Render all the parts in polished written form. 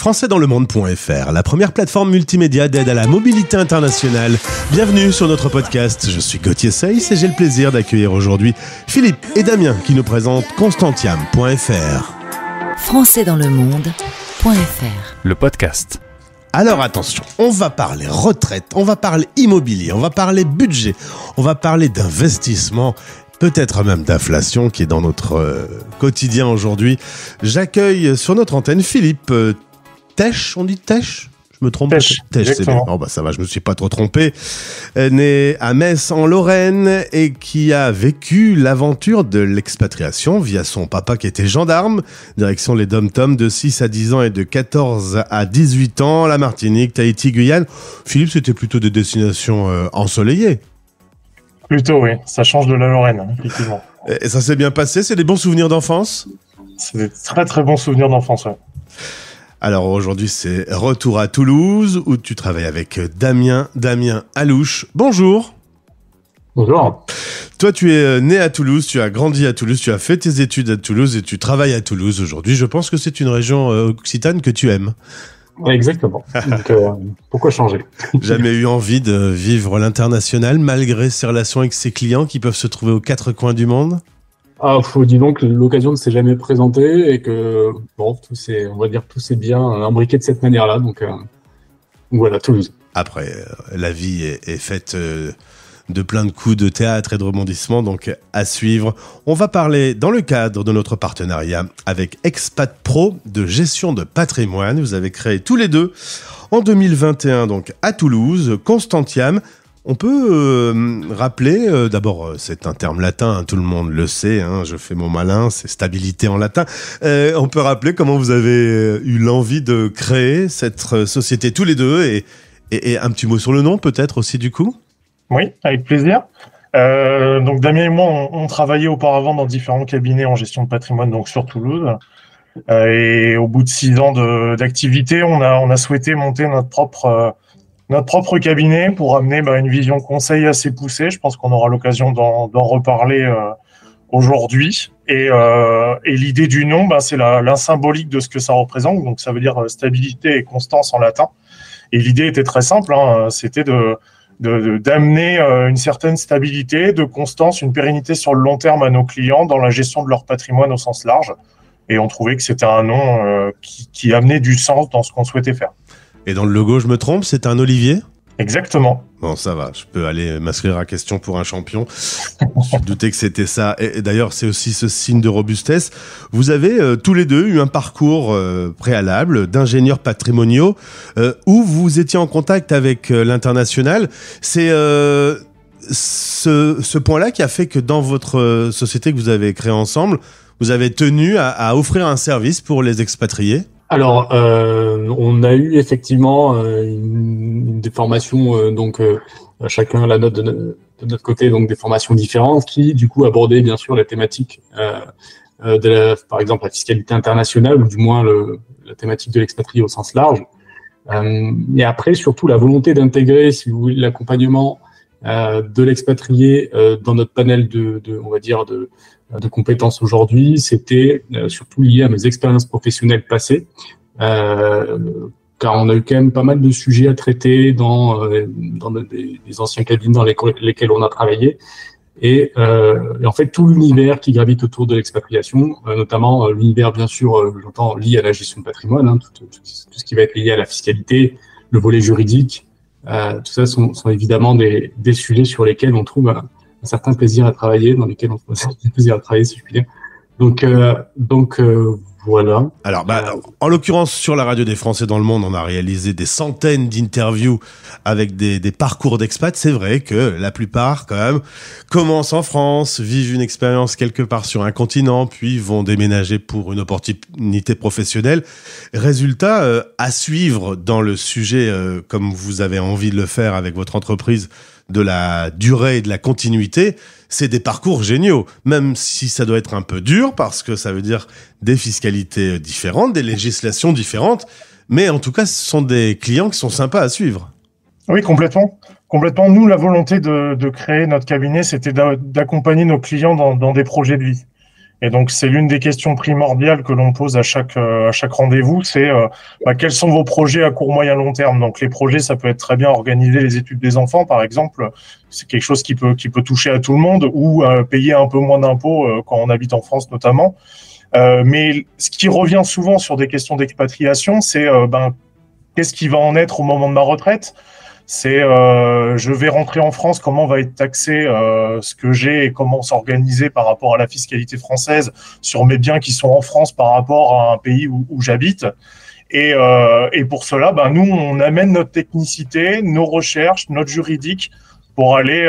Françaisdanslemonde.fr, la première plateforme multimédia d'aide à la mobilité internationale. Bienvenue sur notre podcast. Je suis Gauthier Seyss et j'ai le plaisir d'accueillir aujourd'hui Philippe et Damien qui nous présentent Constantiam.fr. Françaisdanslemonde.fr, le podcast. Alors attention, on va parler retraite, on va parler immobilier, on va parler budget, on va parler d'investissement, peut-être même d'inflation qui est dans notre quotidien aujourd'hui. J'accueille sur notre antenne Philippe Tesch, on dit Tesch ? Je me trompe pas. Tesch, c'est bien. Oh bah ça va, je me suis pas trop trompé. Né à Metz en Lorraine et qui a vécu l'aventure de l'expatriation via son papa qui était gendarme, direction les Dom-Tom de 6 à 10 ans et de 14 à 18 ans, la Martinique, Tahiti, Guyane. Philippe, c'était plutôt des destinations ensoleillées. Plutôt, oui. Ça change de la Lorraine, effectivement. Et ça s'est bien passé? C'est des bons souvenirs d'enfance? C'est des très très bons souvenirs d'enfance, ouais. Alors aujourd'hui, c'est retour à Toulouse, où tu travailles avec Damien Alouche. Bonjour. Bonjour. Toi, tu es né à Toulouse, tu as grandi à Toulouse, tu as fait tes études à Toulouse et tu travailles à Toulouse aujourd'hui. Je pense que c'est une région occitane que tu aimes. Exactement. Donc, pourquoi changer? Jamais eu envie de vivre l'international, malgré ses relations avec ses clients qui peuvent se trouver aux quatre coins du monde? Dis donc que l'occasion ne s'est jamais présentée et que tout s'est bien imbriqué de cette manière-là. Donc voilà, Toulouse. Après, la vie est faite de plein de coups de théâtre et de rebondissements, donc à suivre. On va parler dans le cadre de notre partenariat avec Expat Pro de gestion de patrimoine. Vous avez créé tous les deux en 2021 donc à Toulouse, Constantiam. On peut rappeler, d'abord c'est un terme latin, hein, tout le monde le sait, hein, je fais mon malin, c'est stabilité en latin. On peut rappeler comment vous avez eu l'envie de créer cette société tous les deux et un petit mot sur le nom peut-être aussi du coup? Oui, avec plaisir. Donc Damien et moi, on travaillait auparavant dans différents cabinets en gestion de patrimoine, donc sur Toulouse. Et au bout de 6 ans d'activité, on a souhaité monter notre propre cabinet pour amener une vision conseil assez poussée. Je pense qu'on aura l'occasion d'en reparler aujourd'hui. Et l'idée du nom, c'est la symbolique de ce que ça représente. Donc ça veut dire stabilité et constance en latin. Et l'idée était très simple, hein, c'était d'amener une certaine stabilité, de constance, une pérennité sur le long terme à nos clients dans la gestion de leur patrimoine au sens large. Et on trouvait que c'était un nom qui amenait du sens dans ce qu'on souhaitait faire. Et dans le logo, je me trompe, c'est un olivier? Exactement. Bon, ça va, je peux aller m'inscrire à question pour un champion. Je me suis douté que c'était ça. Et d'ailleurs, c'est aussi ce signe de robustesse. Vous avez tous les deux eu un parcours préalable d'ingénieurs patrimoniaux où vous étiez en contact avec l'international. C'est ce point-là qui a fait que dans votre société que vous avez créée ensemble, vous avez tenu à offrir un service pour les expatriés? Alors, on a eu effectivement des formations, chacun la note de notre côté, donc des formations différentes qui, du coup, abordaient bien sûr la thématique par exemple, la fiscalité internationale ou du moins la thématique de l'expatrié au sens large. Et après, surtout, la volonté d'intégrer, si vous voulez, l'accompagnement de l'expatrié dans notre panel de compétences aujourd'hui, c'était surtout lié à mes expériences professionnelles passées, car on a eu quand même pas mal de sujets à traiter dans des anciens cabinets dans lesquels on a travaillé, et en fait tout l'univers qui gravite autour de l'expatriation, notamment l'univers bien sûr, j'entends lié à la gestion de patrimoine, hein, tout ce qui va être lié à la fiscalité, le volet juridique, tout ça sont évidemment des sujets sur lesquels on trouve un certain plaisir à travailler, dans lesquels on trouve un certain plaisir à travailler, si je puis dire. Donc voilà. Alors, en l'occurrence, sur la radio des Français dans le monde, on a réalisé des centaines d'interviews avec des parcours d'expats. C'est vrai que la plupart, quand même, commencent en France, vivent une expérience quelque part sur un continent, puis vont déménager pour une opportunité professionnelle. Résultat, à suivre dans le sujet, comme vous avez envie de le faire avec votre entreprise, de la durée et de la continuité, c'est des parcours géniaux, même si ça doit être un peu dur, parce que ça veut dire des fiscalités différentes, des législations différentes, mais en tout cas, ce sont des clients qui sont sympas à suivre. Oui, complètement. Nous, la volonté de créer notre cabinet, c'était d'accompagner nos clients dans des projets de vie. Et donc, c'est l'une des questions primordiales que l'on pose à chaque rendez-vous, c'est quels sont vos projets à court, moyen, long terme. Donc, les projets, ça peut être très bien organiser les études des enfants, par exemple. C'est quelque chose qui peut toucher à tout le monde, ou payer un peu moins d'impôts quand on habite en France, notamment. Mais ce qui revient souvent sur des questions d'expatriation, c'est qu'est-ce qui va en être au moment de ma retraite ? C'est je vais rentrer en France, comment va être taxé ce que j'ai et comment s'organiser par rapport à la fiscalité française sur mes biens qui sont en France par rapport à un pays où j'habite. Et pour cela, nous, on amène notre technicité, nos recherches, notre juridique pour aller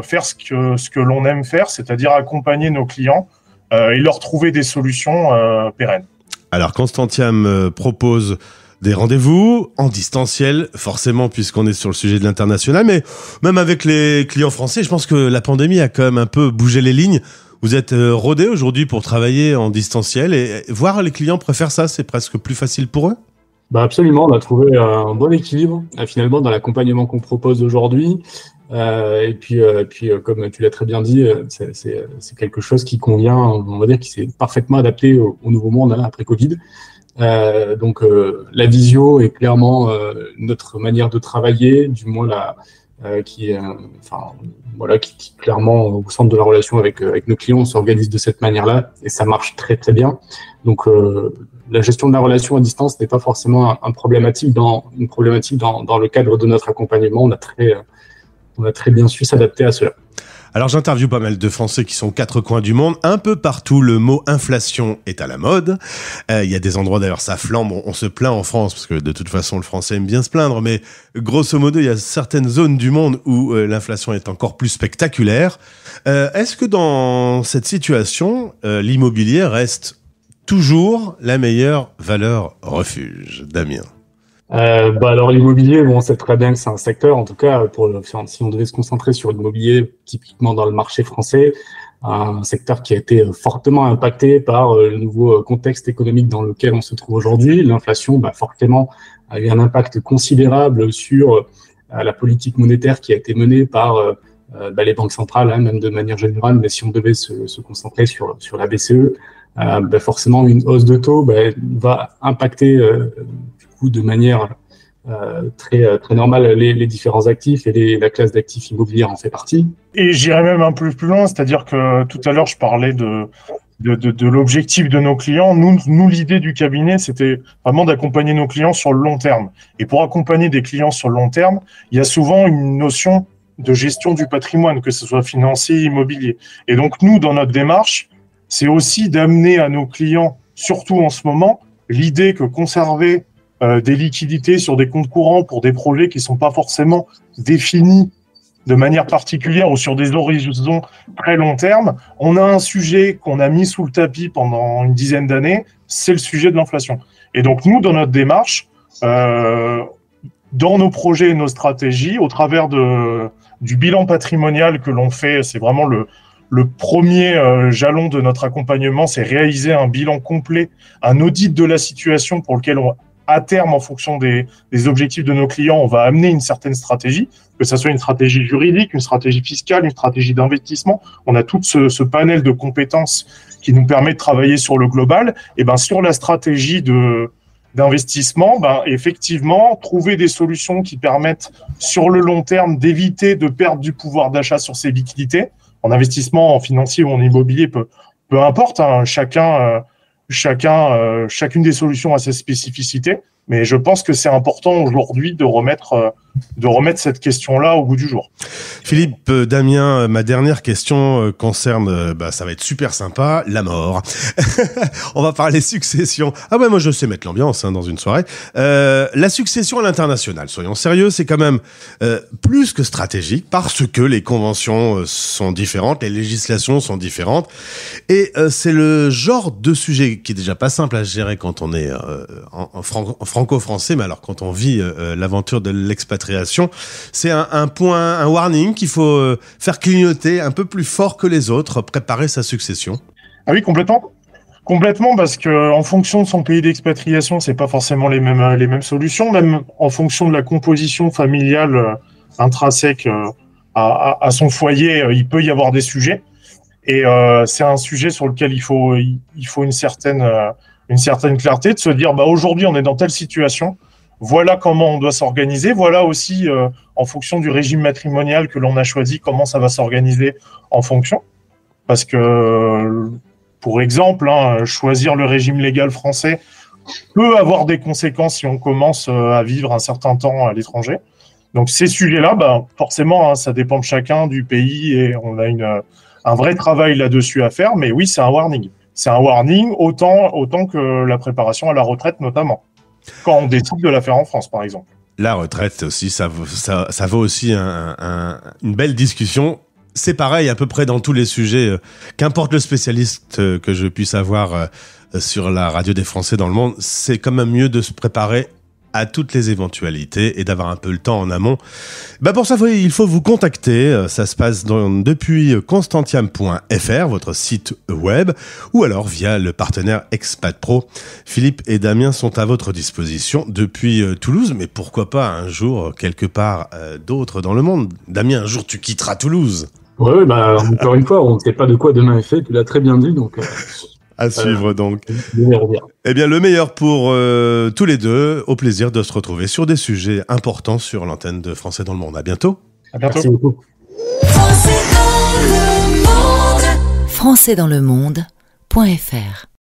faire ce que l'on aime faire, c'est-à-dire accompagner nos clients et leur trouver des solutions pérennes. Alors, Constantiam propose des rendez-vous en distanciel, forcément, puisqu'on est sur le sujet de l'international, mais même avec les clients français, je pense que la pandémie a quand même un peu bougé les lignes. Vous êtes rodés aujourd'hui pour travailler en distanciel et voir les clients préfèrent ça, c'est presque plus facile pour eux? Absolument, on a trouvé un bon équilibre finalement dans l'accompagnement qu'on propose aujourd'hui. Et puis, comme tu l'as très bien dit, c'est quelque chose qui convient, on va dire, qui s'est parfaitement adapté au nouveau monde après Covid. Donc la visio est clairement notre manière de travailler, du moins qui est clairement au centre de la relation avec nos clients. On s'organise de cette manière-là et ça marche très très bien. Donc la gestion de la relation à distance n'est pas forcément une problématique dans le cadre de notre accompagnement. On a très bien su s'adapter à cela. Alors j'interviewe pas mal de Français qui sont aux quatre coins du monde. Un peu partout, le mot inflation est à la mode. Il y a des endroits d'ailleurs, ça flambe. On se plaint en France parce que de toute façon, le Français aime bien se plaindre. Mais grosso modo, il y a certaines zones du monde où l'inflation est encore plus spectaculaire. Est-ce que dans cette situation, l'immobilier reste toujours la meilleure valeur refuge, Damien? Alors l'immobilier, on sait très bien que c'est un secteur, en tout cas si on devait se concentrer sur l'immobilier typiquement dans le marché français, un secteur qui a été fortement impacté par le nouveau contexte économique dans lequel on se trouve aujourd'hui. L'inflation, forcément, a eu un impact considérable sur la politique monétaire qui a été menée par les banques centrales, même de manière générale. Mais si on devait se concentrer sur la BCE, forcément une hausse de taux va impacter de manière très très normale les différents actifs et la classe d'actifs immobiliers en fait partie. Et j'irais même un peu plus loin, c'est-à-dire que tout à l'heure je parlais de l'objectif de nos clients. Nous l'idée du cabinet, c'était vraiment d'accompagner nos clients sur le long terme. Et pour accompagner des clients sur le long terme, il y a souvent une notion de gestion du patrimoine, que ce soit financier, immobilier. Et donc nous, dans notre démarche, c'est aussi d'amener à nos clients, surtout en ce moment, l'idée que conserver des liquidités sur des comptes courants pour des projets qui sont pas forcément définis de manière particulière ou sur des horizons très long terme. On a un sujet qu'on a mis sous le tapis pendant une dizaine d'années, c'est le sujet de l'inflation. Et donc nous, dans notre démarche, dans nos projets et nos stratégies, au travers du bilan patrimonial que l'on fait, c'est vraiment le premier jalon de notre accompagnement, c'est réaliser un bilan complet, un audit de la situation pour lequel à terme, en fonction des objectifs de nos clients, on va amener une certaine stratégie, que ce soit une stratégie juridique, une stratégie fiscale, une stratégie d'investissement. On a tout ce panel de compétences qui nous permet de travailler sur le global. Et sur la stratégie d'investissement, effectivement, trouver des solutions qui permettent sur le long terme d'éviter de perdre du pouvoir d'achat sur ces liquidités. En investissement, en financier ou en immobilier, peu importe, chacune des solutions a ses spécificités, mais je pense que c'est important aujourd'hui de remettre cette question-là au goût du jour. Philippe, Damien, ma dernière question concerne, ça va être super sympa, la mort. On va parler succession. Ah ouais, moi je sais mettre l'ambiance dans une soirée. La succession à l'international, soyons sérieux, c'est quand même plus que stratégique parce que les conventions sont différentes, les législations sont différentes, et c'est le genre de sujet qui est déjà pas simple à gérer quand on est en franco-français, mais alors quand on vit l'aventure de l'expatriation, c'est un warning qu'il faut faire clignoter un peu plus fort que les autres, préparer sa succession. Ah oui, complètement. Complètement, parce que en fonction de son pays d'expatriation, c'est pas forcément les mêmes solutions. Même en fonction de la composition familiale intrinsèque à son foyer, il peut y avoir des sujets. Et c'est un sujet sur lequel il faut une certaine clarté, de se dire aujourd'hui on est dans telle situation, voilà comment on doit s'organiser, voilà aussi en fonction du régime matrimonial que l'on a choisi, comment ça va s'organiser en fonction. Parce que, pour exemple, choisir le régime légal français peut avoir des conséquences si on commence à vivre un certain temps à l'étranger. Donc ces sujets-là, forcément, ça dépend de chacun, du pays, et on a un vrai travail là-dessus à faire. Mais oui, c'est un warning. C'est un warning autant que la préparation à la retraite, notamment, quand on décide de la faire en France, par exemple. La retraite aussi, ça vaut aussi une belle discussion. C'est pareil à peu près dans tous les sujets. Qu'importe le spécialiste que je puisse avoir sur la radio des Français dans le monde, c'est quand même mieux de se préparer à toutes les éventualités et d'avoir un peu le temps en amont. Pour ça, il faut vous contacter. Ça se passe depuis constantiam.fr, votre site web, ou alors via le partenaire Expat Pro. Philippe et Damien sont à votre disposition depuis Toulouse, mais pourquoi pas un jour quelque part d'autre dans le monde. Damien, un jour tu quitteras Toulouse. Oui, encore une fois, on ne sait pas de quoi demain est fait, tu l'as très bien dit, donc... À suivre donc. Eh bien, le meilleur pour tous les deux. Au plaisir de se retrouver sur des sujets importants sur l'antenne de Français dans le monde. À bientôt. À bientôt. Merci beaucoup. Français dans le monde.fr